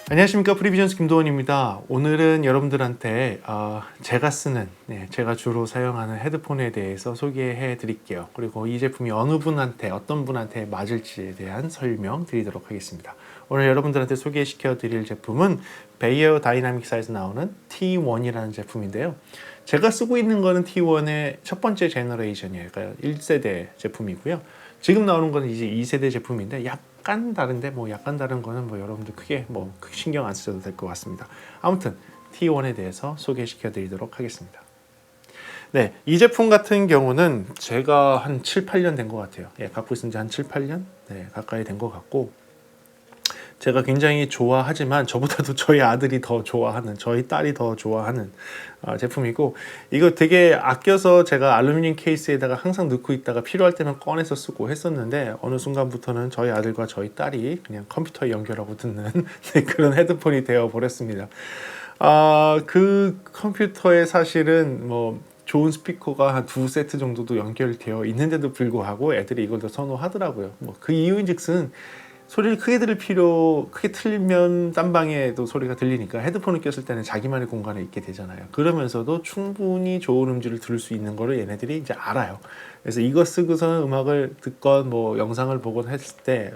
안녕하십니까, 프리비전스 김도원입니다. 오늘은 여러분들한테 제가 쓰는, 제가 주로 사용하는 헤드폰에 대해서 소개해 드릴게요. 그리고 이 제품이 어느 분한테, 어떤 분한테 맞을지에 대한 설명 드리도록 하겠습니다. 오늘 여러분들한테 소개시켜 드릴 제품은 베이어 다이나믹사에서 나오는 T1이라는 제품인데요. 제가 쓰고 있는 거는 T1의 첫 번째 제너레이션이에요. 그러니까 1세대 제품이고요. 지금 나오는 거는 이제 2세대 제품인데 약간 다른데 약간 다른 거는 여러분들 크게 신경 안 쓰셔도 될 것 같습니다. 아무튼 T1에 대해서 소개시켜 드리도록 하겠습니다. 네, 이 제품 같은 경우는 제가 한 7, 8년 된 것 같아요. 갖고 있은 지 한 7, 8년 가까이 된 것 같고, 제가 굉장히 좋아하지만 저보다도 저희 아들이 더 좋아하는, 저희 딸이 더 좋아하는 제품이고, 이거 되게 아껴서 제가 알루미늄 케이스에다가 항상 넣고 있다가 필요할 때만 꺼내서 쓰고 했었는데, 어느 순간부터는 저희 아들과 저희 딸이 그냥 컴퓨터에 연결하고 듣는 그런 헤드폰이 되어 버렸습니다. 그 컴퓨터에 사실은 좋은 스피커가 한 2세트 정도도 연결되어 있는데도 불구하고 애들이 이걸 더 선호하더라고요. 그 이유인즉슨 소리를 크게 틀면 딴 방에도 소리가 들리니까 헤드폰을 꼈을 때는 자기만의 공간에 있게 되잖아요. 그러면서도 충분히 좋은 음질을 들을 수 있는 거를 얘네들이 이제 알아요. 그래서 이거 쓰고서는 음악을 듣건 영상을 보건 했을 때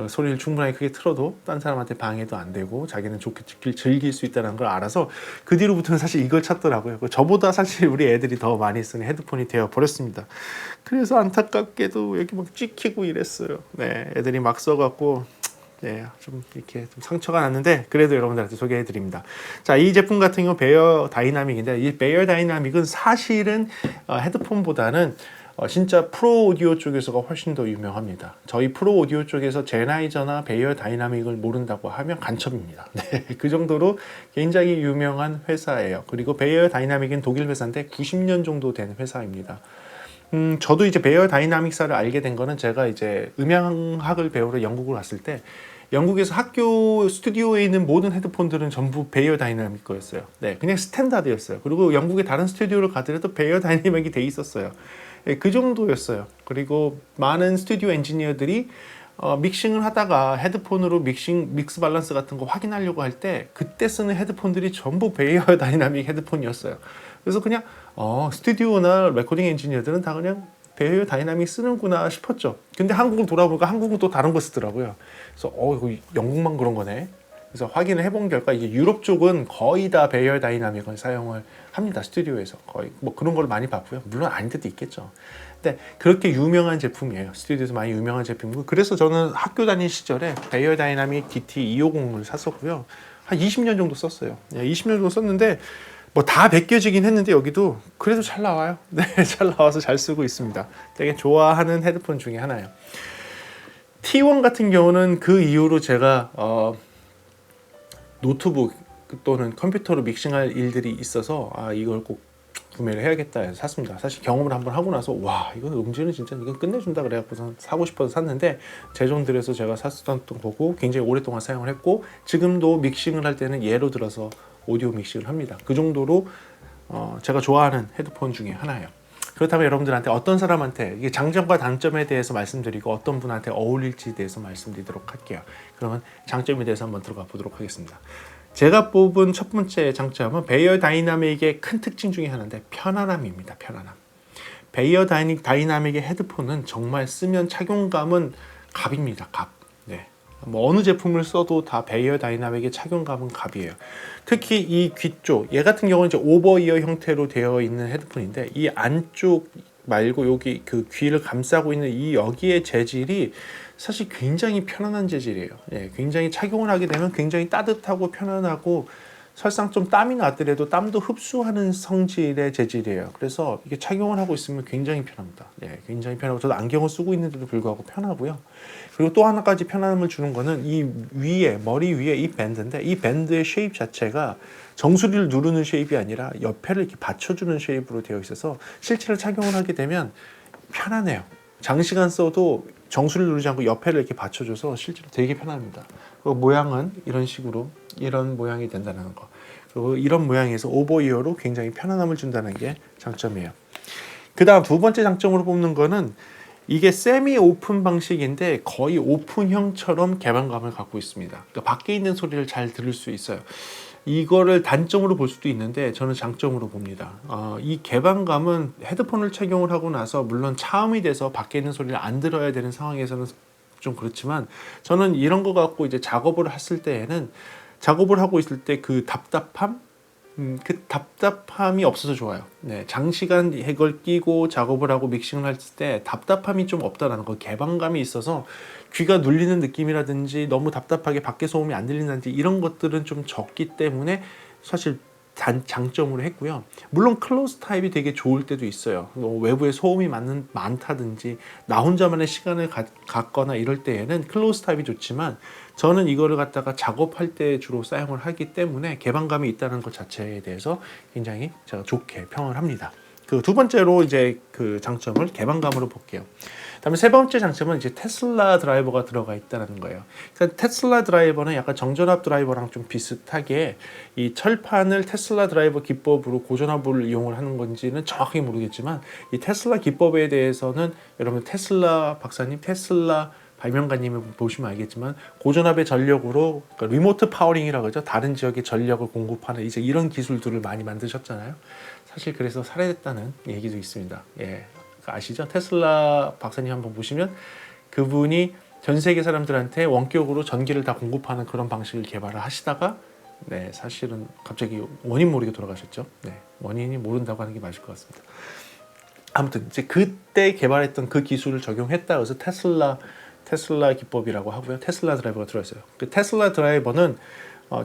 소리를 충분하게 크게 틀어도 딴 사람한테 방해도 안 되고 자기는 좋게 즐길 수 있다는 걸 알아서 그 뒤로부터는 사실 이걸 찾더라고요. 저보다 사실 우리 애들이 더 많이 쓰는 헤드폰이 되어 버렸습니다. 그래서 안타깝게도 여기 찍히고 이랬어요. 애들이 막 써갖고 좀 이렇게 좀 상처가 났는데, 그래도 여러분들한테 소개해 드립니다. 자, 이 제품 같은 경우 베어 다이나믹인데, 이 베어 다이나믹은 사실은 헤드폰보다는 진짜 프로 오디오 쪽에서가 훨씬 더 유명합니다. 저희 프로 오디오 쪽에서 제나이저나 베이어 다이나믹을 모른다고 하면 간첩입니다. 그 정도로 굉장히 유명한 회사예요. 그리고 베이어 다이나믹은 독일 회사인데 90년 정도 된 회사입니다. 저도 이제 베이어 다이나믹사를 알게 된 거는 제가 이제 음향학을 배우러 영국을 갔을 때, 영국에서 학교 스튜디오에 있는 모든 헤드폰들은 전부 베이어 다이나믹 거였어요. 그냥 스탠다드였어요. 그리고 영국의 다른 스튜디오를 가더라도 베이어 다이나믹이 돼 있었어요. 그 정도였어요. 그리고 많은 스튜디오 엔지니어들이 믹싱을 하다가 헤드폰으로 믹스 밸런스 같은 거 확인하려고 할 때 그때 쓰는 헤드폰들이 전부 베이어 다이나믹 헤드폰이었어요. 그래서 그냥 스튜디오나 레코딩 엔지니어들은 다 그냥 베이어 다이나믹 쓰는구나 싶었죠. 근데 한국을 돌아보니까 한국은 또 다른 거 쓰더라고요. 그래서 이거 영국만 그런 거네. 그래서 확인을 해본 결과 이제 유럽 쪽은 거의 다 베이어 다이나믹을 사용을 합니다. 스튜디오에서 거의 그런 걸 많이 봤고요. 물론 아닌 데도 있겠죠. 근데 그렇게 유명한 제품이에요. 스튜디오에서 많이 유명한 제품이고, 그래서 저는 학교 다닐 시절에 베이어 다이나믹 DT250을 샀었고요. 한 20년 정도 썼어요. 20년 정도 썼는데 다 벗겨지긴 했는데 여기도 그래도 잘 나와요. 잘 나와서 잘 쓰고 있습니다. 되게 좋아하는 헤드폰 중에 하나예요. T1 같은 경우는 그 이후로 제가 노트북 또는 컴퓨터로 믹싱할 일들이 있어서 이걸 꼭 구매를 해야겠다 해서 샀습니다. 사실 경험을 한번 하고 나서 이건 음질은 진짜 이건 끝내준다 그래갖고 사고 싶어서 샀는데, 제종들에서 제가 샀었던 거고 굉장히 오랫동안 사용을 했고, 지금도 믹싱을 할 때는 예로 들어서 오디오 믹싱을 합니다. 그 정도로 제가 좋아하는 헤드폰 중에 하나예요. 그렇다면 여러분들한테 어떤 사람한테 이게 장점과 단점에 대해서 말씀드리고 어떤 분한테 어울릴지에 대해서 말씀드리도록 할게요. 그러면 장점에 대해서 한번 들어가 보도록 하겠습니다. 제가 뽑은 첫 번째 장점은 베이어 다이나믹의 큰 특징 중에 하나인데 편안함입니다. 편안함. 베이어 다이나믹의 헤드폰은 정말 쓰면 착용감은 갑입니다. 갑. 어느 제품을 써도 다 베이어 다이나믹의 착용감은 갑이에요. 특히 이 귀 쪽, 얘 같은 경우는 이제 오버이어 형태로 되어 있는 헤드폰인데, 이 안쪽 말고 여기 그 귀를 감싸고 있는 이 여기의 재질이 사실 굉장히 편안한 재질이에요. 굉장히 착용을 하게 되면 굉장히 따뜻하고 편안하고, 설상 좀 땀이 나더라도 땀도 흡수하는 성질의 재질이에요. 그래서 이게 착용을 하고 있으면 굉장히 편합니다. 굉장히 편하고, 저도 안경을 쓰고 있는데도 불구하고 편하고요. 그리고 또 하나까지 편안함을 주는 거는 이 위에, 머리 위에 이 밴드인데, 이 밴드의 쉐입 자체가 정수리를 누르는 쉐입이 아니라 옆에를 이렇게 받쳐주는 쉐입으로 되어 있어서 실제로 착용을 하게 되면 편안해요. 장시간 써도 정수리를 누르지 않고 옆에를 이렇게 받쳐줘서 실제로 되게 편합니다. 그리고 모양은 이런 식으로, 이런 모양이 된다는 거. 그리고 이런 모양에서 오버이어로 굉장히 편안함을 준다는 게 장점이에요. 그 다음 두 번째 장점으로 뽑는 거는 이게 세미 오픈 방식인데 거의 오픈형처럼 개방감을 갖고 있습니다. 그러니까 밖에 있는 소리를 잘 들을 수 있어요. 이거를 단점으로 볼 수도 있는데 저는 장점으로 봅니다. 이 개방감은 헤드폰을 착용을 하고 나서 물론 차음이 돼서 밖에 있는 소리를 안 들어야 되는 상황에서는 좀 그렇지만 저는 이런 거 갖고 이제 작업을 했을 때에는 작업을 하고 있을 때 그 답답함이 없어서 좋아요. 네, 장시간 이걸 끼고 작업을 하고 믹싱을 할 때 답답함이 좀 없다라는 거, 개방감이 있어서 귀가 눌리는 느낌이라든지 너무 답답하게 밖에 소음이 안 들린다든지 이런 것들은 좀 적기 때문에 사실 장점으로 했고요. 물론 클로즈 타입이 되게 좋을 때도 있어요. 외부에 소음이 많다든지 나 혼자만의 시간을 갖거나 이럴 때에는 클로즈 타입이 좋지만 저는 이거를 갖다가 작업할 때 주로 사용을 하기 때문에 개방감이 있다는 것 자체에 대해서 굉장히 제가 좋게 평을 합니다. 그 두 번째로 이제 그 장점을 개방감으로 볼게요. 다음에 세 번째 장점은 이제 테슬라 드라이버가 들어가 있다는 거예요. 그러니까 테슬라 드라이버는 약간 정전압 드라이버랑 좀 비슷하게 이 철판을 테슬라 드라이버 기법으로 고전압을 이용을 하는 건지는 정확하게 모르겠지만 이 테슬라 기법에 대해서는 여러분 테슬라 박사님, 테슬라 발명가님을 보시면 알겠지만 고전압의 전력으로 그러니까 리모트 파워링이라고 하죠. 다른 지역에 전력을 공급하는 이제 이런 기술들을 많이 만드셨잖아요. 사실 그래서 살해됐다는 얘기도 있습니다. 예, 아시죠? 테슬라 박사님 한번 보시면 그분이 전 세계 사람들한테 원격으로 전기를 다 공급하는 그런 방식을 개발을 하시다가 네, 사실은 갑자기 원인 모르게 돌아가셨죠. 네, 원인이 모른다고 하는 게 맞을 것 같습니다. 아무튼 이제 그때 개발했던 그 기술을 적용했다 그래서 테슬라 기법이라고 하고요. 테슬라 드라이버가 들어있어요. 그 테슬라 드라이버는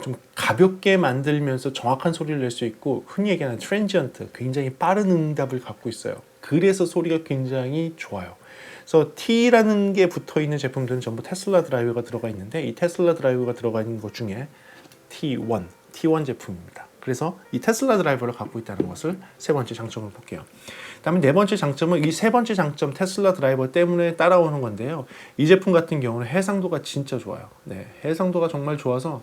좀 가볍게 만들면서 정확한 소리를 낼 수 있고 흔히 얘기하는 트랜지언트, 굉장히 빠른 응답을 갖고 있어요. 그래서 소리가 굉장히 좋아요. 그래서 T라는 게 붙어있는 제품들은 전부 테슬라 드라이버가 들어가 있는데 이 테슬라 드라이버가 들어가 있는 것 중에 T1 제품입니다. 그래서 이 테슬라 드라이버를 갖고 있다는 것을 세 번째 장점을 볼게요. 다음에 네 번째 장점은 이 세 번째 장점 테슬라 드라이버 때문에 따라오는 건데요. 이 제품 같은 경우는 해상도가 진짜 좋아요. 네, 해상도가 정말 좋아서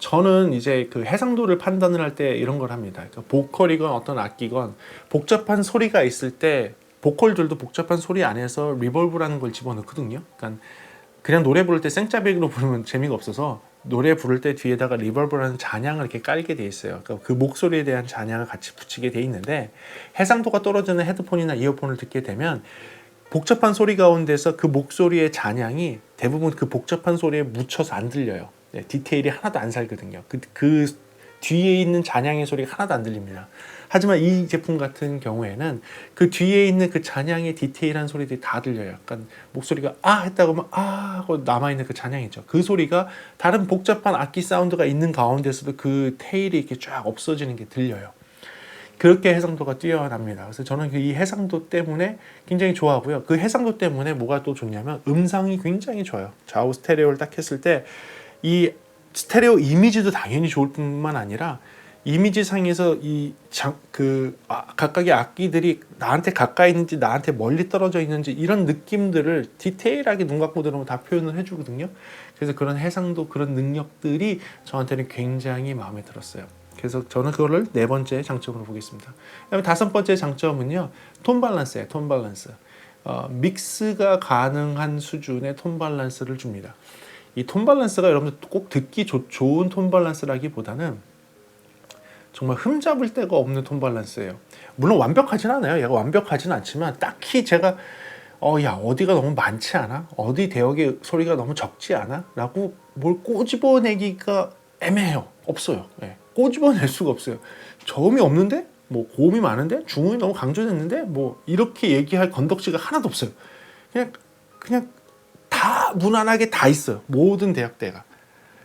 저는 이제 그 해상도를 판단을 할 때 이런 걸 합니다. 그러니까 보컬이건 어떤 악기건 복잡한 소리가 있을 때 보컬들도 복잡한 소리 안에서 리벌브라는 걸 집어넣거든요. 그러니까 그냥 노래 부를 때 생짜배기로 부르면 재미가 없어서 노래 부를 때 뒤에다가 리버브라는 잔향을 이렇게 깔게 돼 있어요. 그러니까 그 목소리에 대한 잔향을 같이 붙이게 돼 있는데 해상도가 떨어지는 헤드폰이나 이어폰을 듣게 되면 복잡한 소리 가운데서 그 목소리의 잔향이 대부분 그 복잡한 소리에 묻혀서 안 들려요. 네, 디테일이 하나도 안 살거든요. 그 뒤에 있는 잔향의 소리가 하나도 안 들립니다. 하지만 이 제품 같은 경우에는 그 뒤에 있는 그 잔향의 디테일한 소리들이 다 들려요. 약간 목소리가 아 했다고 하면 아 하고 남아있는 그 잔향이죠. 그 소리가 다른 복잡한 악기 사운드가 있는 가운데서도 그 테일이 이렇게 쫙 없어지는 게 들려요. 그렇게 해상도가 뛰어납니다. 그래서 저는 이 해상도 때문에 굉장히 좋아하고요. 그 해상도 때문에 뭐가 또 좋냐면 음성이 굉장히 좋아요. 좌우 스테레오를 딱 했을 때 이 스테레오 이미지도 당연히 좋을 뿐만 아니라 이미지상에서 각각의 악기들이 나한테 가까이 있는지 나한테 멀리 떨어져 있는지 이런 느낌들을 디테일하게 눈 감고 들으면 다 표현을 해주거든요. 그래서 그런 해상도 그런 능력들이 저한테는 굉장히 마음에 들었어요. 그래서 저는 그거를 네 번째 장점으로 보겠습니다. 그다음에 다섯 번째 장점은요, 톤 밸런스예요. 톤 밸런스. 믹스가 가능한 수준의 톤 밸런스를 줍니다. 이 톤 밸런스가 여러분들 꼭 듣기 좋은 톤 밸런스라기보다는 정말 흠잡을 데가 없는 톤 밸런스예요. 물론 완벽하진 않아요. 얘가 완벽하진 않지만 딱히 제가 야 어디가 너무 많지 않아? 어디 대역의 소리가 너무 적지 않아? 라고 뭘 꼬집어내기가 애매해요. 없어요. 네. 꼬집어낼 수가 없어요. 저음이 없는데? 뭐 고음이 많은데? 중음이 너무 강조됐는데? 뭐 이렇게 얘기할 건덕지가 하나도 없어요. 그냥 다 무난하게 다 있어요. 모든 대역대가.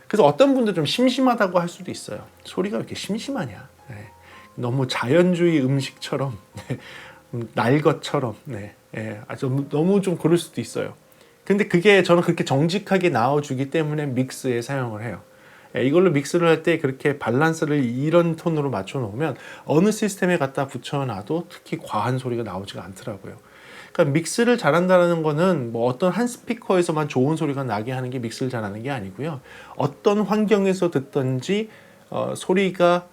그래서 어떤 분들 좀 심심하다고 할 수도 있어요. 소리가 왜 이렇게 심심하냐. 네. 너무 자연주의 음식처럼 네. 날 것처럼 네. 네. 너무 좀 그럴 수도 있어요. 근데 그게 저는 그렇게 정직하게 나와주기 때문에 믹스에 사용을 해요. 이걸로 믹스를 할 때 그렇게 밸런스를 이런 톤으로 맞춰 놓으면 어느 시스템에 갖다 붙여놔도 특히 과한 소리가 나오지가 않더라고요. 그러니까 믹스를 잘한다는 거는 뭐 어떤 한 스피커에서만 좋은 소리가 나게 하는 게 믹스를 잘하는 게 아니고요. 어떤 환경에서 듣든지 소리가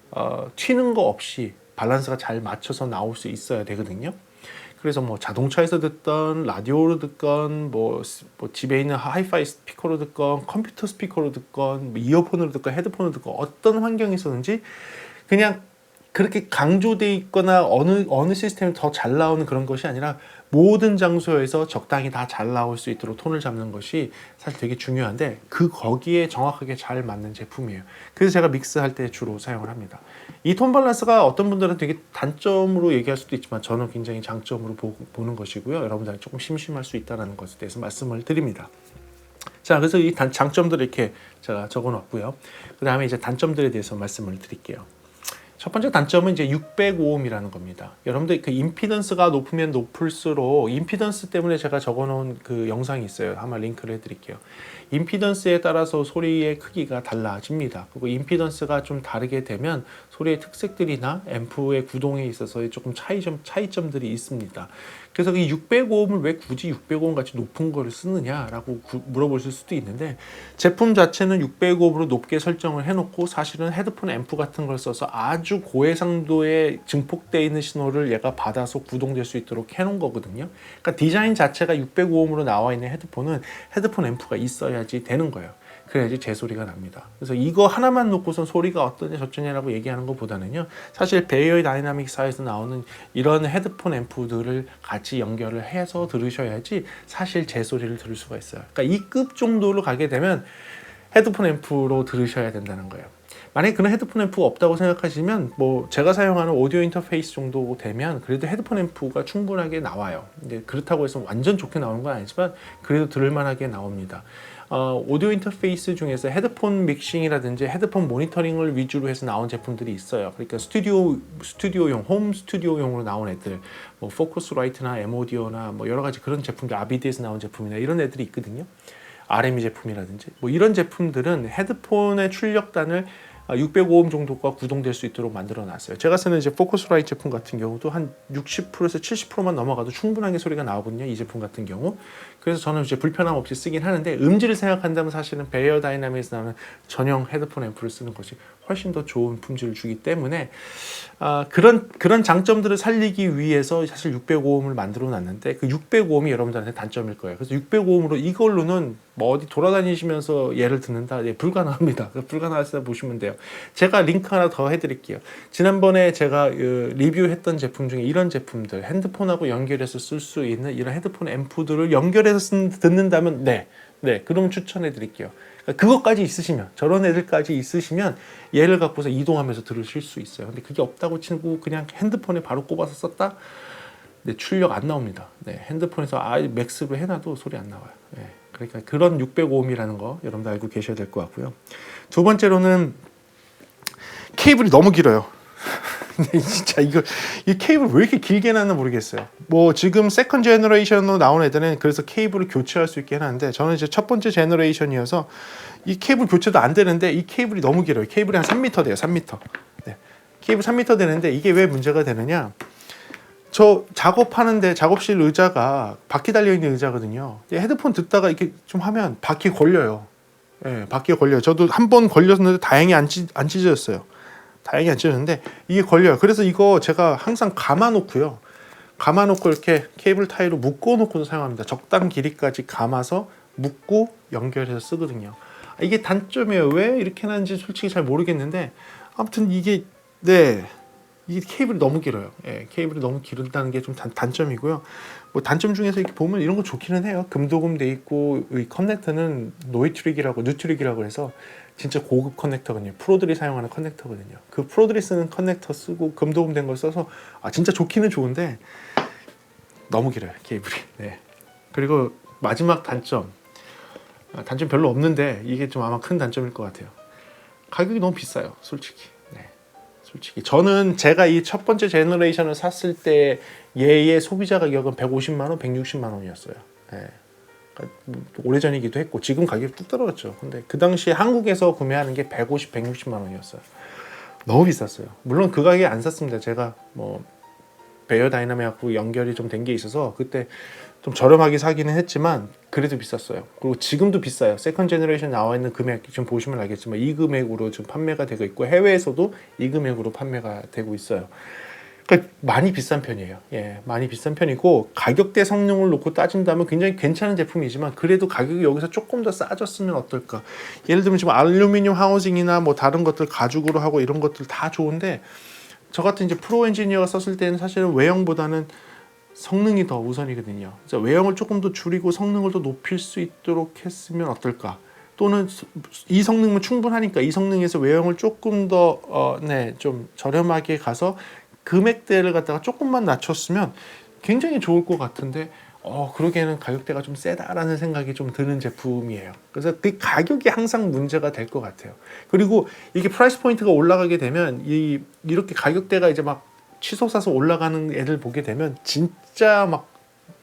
튀는 거 없이 밸런스가 잘 맞춰서 나올 수 있어야 되거든요. 그래서 뭐 자동차에서 듣던 라디오로 듣건 뭐 집에 있는 하이파이 스피커로 듣건 컴퓨터 스피커로 듣건 뭐 이어폰으로 듣건 헤드폰으로 듣건 어떤 환경에서든지 그냥 그렇게 강조돼 있거나 어느 시스템이 더 잘 나오는 그런 것이 아니라 모든 장소에서 적당히 다 잘 나올 수 있도록 톤을 잡는 것이 사실 되게 중요한데 거기에 정확하게 잘 맞는 제품이에요. 그래서 제가 믹스할 때 주로 사용을 합니다. 이 톤 밸런스가 어떤 분들은 되게 단점으로 얘기할 수도 있지만 저는 굉장히 장점으로 보는 것이고요. 여러분들은 조금 심심할 수 있다는 것에 대해서 말씀을 드립니다. 자, 그래서 이 장점들을 이렇게 제가 적어놨고요. 그 다음에 이제 단점들에 대해서 말씀을 드릴게요. 첫 번째 단점은 이제 605ohm이라는 겁니다. 여러분들 그 임피던스가 높으면 높을수록 임피던스 때문에 제가 적어놓은 그 영상이 있어요. 한번 링크를 해드릴게요. 임피던스에 따라서 소리의 크기가 달라집니다. 그리고 임피던스가 좀 다르게 되면 소리의 특색들이나 앰프의 구동에 있어서 조금 차이점들이 있습니다. 그래서 이 605ohm을 왜 굳이 605ohm 같이 높은 거를 쓰느냐라고 물어보실 수도 있는데 제품 자체는 605ohm으로 높게 설정을 해놓고 사실은 헤드폰 앰프 같은 걸 써서 아주 고해상도의 증폭되어 있는 신호를 얘가 받아서 구동될 수 있도록 해놓은 거거든요. 그러니까 디자인 자체가 605ohm으로 나와 있는 헤드폰은 헤드폰 앰프가 있어야지 되는 거예요. 그래야지 제 소리가 납니다. 그래서 이거 하나만 놓고선 소리가 어떠냐 저쩌냐라고 얘기하는 것보다는요. 사실 베이어 다이나믹사에서 나오는 이런 헤드폰 앰프들을 같이 연결을 해서 들으셔야지 사실 제 소리를 들을 수가 있어요. 그러니까 이 급 정도로 가게 되면 헤드폰 앰프로 들으셔야 된다는 거예요. 만약에 그런 헤드폰 앰프가 없다고 생각하시면 뭐 제가 사용하는 오디오 인터페이스 정도 되면 그래도 헤드폰 앰프가 충분하게 나와요. 근데 그렇다고 해서 완전 좋게 나오는 건 아니지만 그래도 들을만하게 나옵니다. 오디오 인터페이스 중에서 헤드폰 믹싱이라든지 헤드폰 모니터링을 위주로 해서 나온 제품들이 있어요. 그러니까 스튜디오용, 홈 스튜디오용으로 나온 애들, 뭐 포커스라이트나 M-오디오나 뭐 여러 가지 그런 제품들, 아비드에서 나온 제품이나 이런 애들이 있거든요. RME 제품이라든지 뭐 이런 제품들은 헤드폰의 출력단을 605ohm 정도가 구동될 수 있도록 만들어 놨어요. 제가 쓰는 이제 포커스라이트 제품 같은 경우도 한 60%에서 70%만 넘어가도 충분하게 소리가 나오거든요. 이 제품 같은 경우. 그래서 저는 이제 불편함 없이 쓰긴 하는데 음질을 생각한다면 사실은 베이어 다이나믹에서 나오는 전용 헤드폰 앰프를 쓰는 것이 훨씬 더 좋은 품질을 주기 때문에 그런 장점들을 살리기 위해서 사실 605ohm을 만들어 놨는데 그 605ohm이 여러분들한테 단점일 거예요. 그래서 605ohm으로 이걸로는 뭐 어디 돌아다니시면서 얘를 듣는다? 불가능합니다. 불가능하시다 보시면 돼요. 제가 링크 하나 더 해드릴게요. 지난번에 제가 리뷰했던 제품 중에 이런 제품들 핸드폰하고 연결해서 쓸 수 있는 이런 헤드폰 앰프들을 연결해서 듣는다면 네, 그럼 추천해 드릴게요. 그것까지 있으시면 저런 애들까지 있으시면 얘를 갖고서 이동하면서 들으실 수 있어요. 근데 그게 없다고 치고 그냥 핸드폰에 바로 꼽아서 썼다? 네, 출력 안 나옵니다. 네, 핸드폰에서 맥스로 해놔도 소리 안 나와요. 네, 그러니까 그런 605ohm이라는 거 여러분들 알고 계셔야 될 것 같고요. 두 번째로는 케이블이 너무 길어요. 진짜 이 케이블 왜 이렇게 길게 놨나 모르겠어요. 뭐 지금 세컨 제너레이션으로 나온 애들은 그래서 케이블을 교체할 수 있게 해놨는데 저는 이제 첫 번째 제너레이션이어서 이 케이블 교체도 안 되는데 이 케이블이 너무 길어요. 케이블이 한 3m 돼요. 3m. 네. 케이블 3m 되는데 이게 왜 문제가 되느냐? 저 작업하는데 작업실 의자가 바퀴 달려있는 의자거든요. 헤드폰 듣다가 이렇게 좀 하면 바퀴에 걸려요. 네, 바퀴에 걸려요. 저도 한 번 걸렸는데 다행히 안 찢어졌어요. 다행히 안 찢어졌는데 이게 걸려요. 그래서 이거 제가 항상 감아놓고 이렇게 케이블 타이로 묶어놓고도 사용합니다. 적당 길이까지 감아서 묶고 연결해서 쓰거든요. 이게 단점이에요. 왜 이렇게 하는지 솔직히 잘 모르겠는데 아무튼 이게 케이블이 너무 길어요. 예, 케이블이 너무 길다는 게 좀 단점이고요. 뭐 단점 중에서 이렇게 보면 이런 거 좋기는 해요. 금도금 돼 있고 이 커넥터는 뉴트릭이라고 해서 진짜 고급 커넥터거든요. 프로들이 사용하는 커넥터거든요. 그 프로들이 쓰는 커넥터 쓰고 금도금 된 걸 써서 진짜 좋기는 좋은데 너무 길어요. 케이블이. 네. 그리고 마지막 단점 별로 없는데 이게 좀 아마 큰 단점일 것 같아요. 가격이 너무 비싸요. 솔직히. 저는 제가 이 첫 번째 제너레이션을 샀을 때 얘의 소비자 가격은 150만 원, 160만 원이었어요. 네. 그러니까 오래전이기도 했고 지금 가격이 뚝 떨어졌죠. 근데 그 당시에 한국에서 구매하는 게 150, 160만 원이었어요. 너무 비쌌어요. 물론 그 가격에 안 샀습니다. 제가 뭐 베이어 다이나믹하고 연결이 좀 된 게 있어서 그때 좀 저렴하게 사기는 했지만 그래도 비쌌어요. 그리고 지금도 비싸요. 세컨 제너레이션 나와 있는 금액 지금 보시면 알겠지만 이 금액으로 지금 판매가 되고 있고 해외에서도 이 금액으로 판매가 되고 있어요. 그러니까 많이 비싼 편이에요. 예, 많이 비싼 편이고 가격대 성능을 놓고 따진다면 굉장히 괜찮은 제품이지만 그래도 가격이 여기서 조금 더 싸졌으면 어떨까. 예를 들면 지금 알루미늄 하우징이나 뭐 다른 것들 가죽으로 하고 이런 것들 다 좋은데 저 같은 이제 프로 엔지니어가 썼을 때는 사실은 외형보다는 성능이 더 우선이거든요. 그래서 외형을 조금 더 줄이고 성능을 더 높일 수 있도록 했으면 어떨까. 또는 이 성능은 충분하니까 이 성능에서 외형을 조금 더 좀 저렴하게 가서 금액대를 갖다가 조금만 낮췄으면 굉장히 좋을 것 같은데 그러기에는 가격대가 좀 세다라는 생각이 좀 드는 제품이에요. 그래서 그 가격이 항상 문제가 될 것 같아요. 그리고 이게 프라이스 포인트가 올라가게 되면 이렇게 가격대가 이제 막 치솟아서 올라가는 애들 보게 되면 진짜 막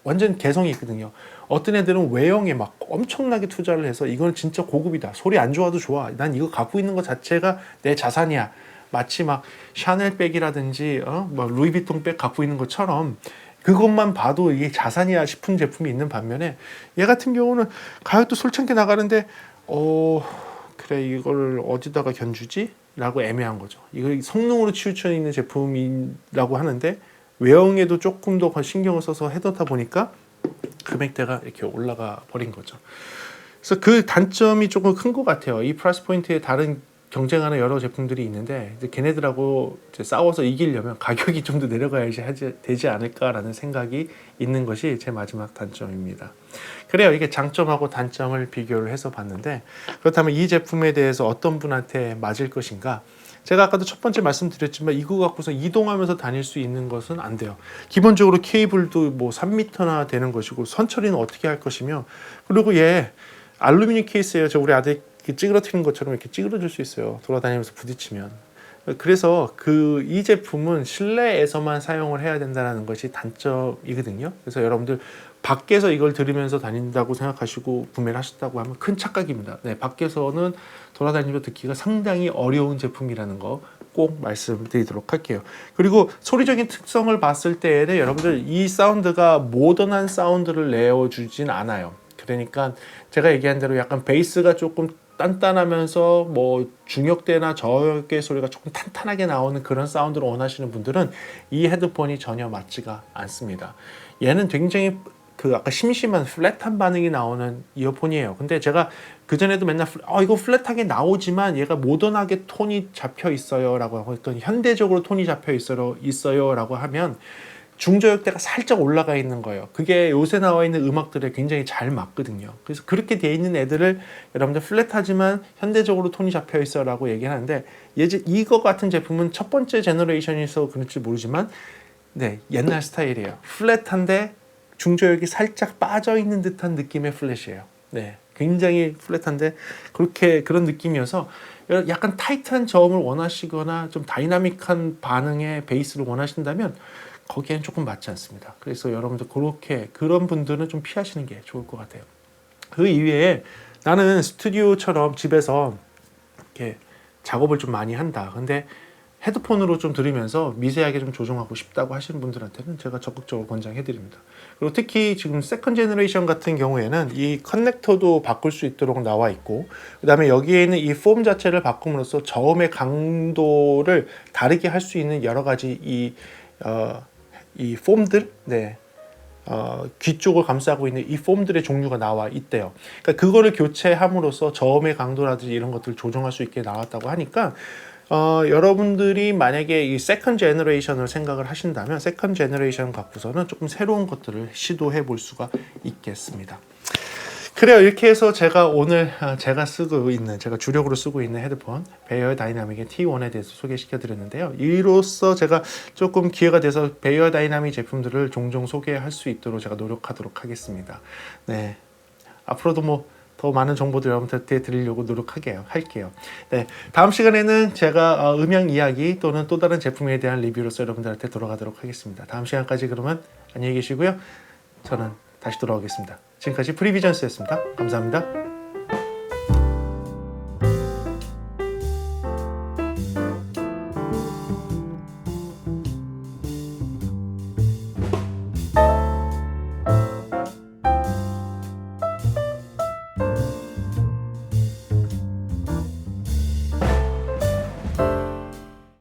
완전 개성이 있거든요. 어떤 애들은 외형에 막 엄청나게 투자를 해서 이건 진짜 고급이다. 소리 안 좋아도 좋아. 난 이거 갖고 있는 것 자체가 내 자산이야. 마치 막 샤넬 백이라든지 뭐 루이비통 백 갖고 있는 것처럼 그것만 봐도 이게 자산이야 싶은 제품이 있는 반면에 얘 같은 경우는 가격도 솔직하게 나가는데 그래 이걸 어디다가 견주지? 라고 애매한 거죠. 이거 성능으로 치우쳐 있는 제품이라고 하는데 외형에도 조금 더 신경을 써서 해놓다 보니까 금액대가 이렇게 올라가 버린 거죠. 그래서 그 단점이 조금 큰 것 같아요. 이 프라이스 포인트에 다른 경쟁하는 여러 제품들이 있는데 이제 걔네들하고 이제 싸워서 이기려면 가격이 좀 더 내려가야지 되지 않을까라는 생각이 있는 것이 제 마지막 단점입니다. 그래요. 이게 장점하고 단점을 비교를 해서 봤는데 그렇다면 이 제품에 대해서 어떤 분한테 맞을 것인가? 제가 아까도 첫 번째 말씀드렸지만 이거 갖고서 이동하면서 다닐 수 있는 것은 안 돼요. 기본적으로 케이블도 뭐 3m나 되는 것이고 선 처리는 어떻게 할 것이며 그리고 얘 알루미늄 케이스예요. 저 우리 아들 찌그러뜨리는 것처럼 이렇게 찌그러질 수 있어요. 돌아다니면서 부딪히면. 그래서 이 제품은 실내에서만 사용을 해야 된다는 것이 단점이거든요. 그래서 여러분들 밖에서 이걸 들으면서 다닌다고 생각하시고 구매를 하셨다고 하면 큰 착각입니다. 네, 밖에서는 돌아다니면서 듣기가 상당히 어려운 제품이라는 거 꼭 말씀드리도록 할게요. 그리고 소리적인 특성을 봤을 때에는 여러분들 이 사운드가 모던한 사운드를 내어주진 않아요. 그러니까 제가 얘기한 대로 약간 베이스가 조금 단단하면서 뭐 중역대나 저역의 소리가 조금 탄탄하게 나오는 그런 사운드를 원하시는 분들은 이 헤드폰이 전혀 맞지가 않습니다. 얘는 굉장히 아까 심심한 플랫한 반응이 나오는 이어폰이에요. 근데 제가 그전에도 맨날 이거 플랫하게 나오지만 얘가 모던하게 톤이 잡혀 있어요 라고 하고 현대적으로 톤이 잡혀 있어요 라고 하면 중저역대가 살짝 올라가 있는 거예요. 그게 요새 나와 있는 음악들에 굉장히 잘 맞거든요. 그래서 그렇게 돼 있는 애들을 여러분들 플랫하지만 현대적으로 톤이 잡혀 있어 라고 얘기하는데 이거 같은 제품은 첫 번째 제너레이션이서 그런지 모르지만 옛날 스타일이에요. 플랫한데 중저역이 살짝 빠져 있는 듯한 느낌의 플랫이에요. 굉장히 플랫한데 그런 느낌이어서 약간 타이트한 저음을 원하시거나 좀 다이나믹한 반응의 베이스를 원하신다면 거기엔 조금 맞지 않습니다. 그래서 여러분들 그런 분들은 좀 피하시는 게 좋을 것 같아요. 그 이외에 나는 스튜디오처럼 집에서 이렇게 작업을 좀 많이 한다. 근데 헤드폰으로 좀 들으면서 미세하게 좀 조정하고 싶다고 하시는 분들한테는 제가 적극적으로 권장해드립니다. 그리고 특히 지금 세컨 제너레이션 같은 경우에는 이 커넥터도 바꿀 수 있도록 나와 있고 그 다음에 여기에 있는 이 폼 자체를 바꿈으로써 저음의 강도를 다르게 할 수 있는 여러 가지 이 폼들, 귀 쪽을 감싸고 있는 이 폼들의 종류가 나와 있대요. 그러니까 그거를 교체함으로써 저음의 강도라든지 이런 것들을 조정할 수 있게 나왔다고 하니까 여러분들이 만약에 이 세컨 제너레이션을 생각을 하신다면 세컨 제너레이션 갖고서는 조금 새로운 것들을 시도해 볼 수가 있겠습니다. 그래요. 이렇게 해서 제가 오늘 제가 주력으로 쓰고 있는 헤드폰 베이어 다이나믹의 T1에 대해서 소개시켜 드렸는데요. 이로써 제가 조금 기회가 돼서 베이어 다이나믹 제품들을 종종 소개할 수 있도록 제가 노력하도록 하겠습니다. 앞으로도 더 많은 정보들 여러분들한테 드리려고 노력할게요. 다음 시간에는 제가 음향 이야기 또는 또 다른 제품에 대한 리뷰로서 여러분들한테 돌아가도록 하겠습니다. 다음 시간까지 그러면 안녕히 계시고요. 저는 다시 돌아오겠습니다. 지금까지 프리비전스였습니다. 감사합니다.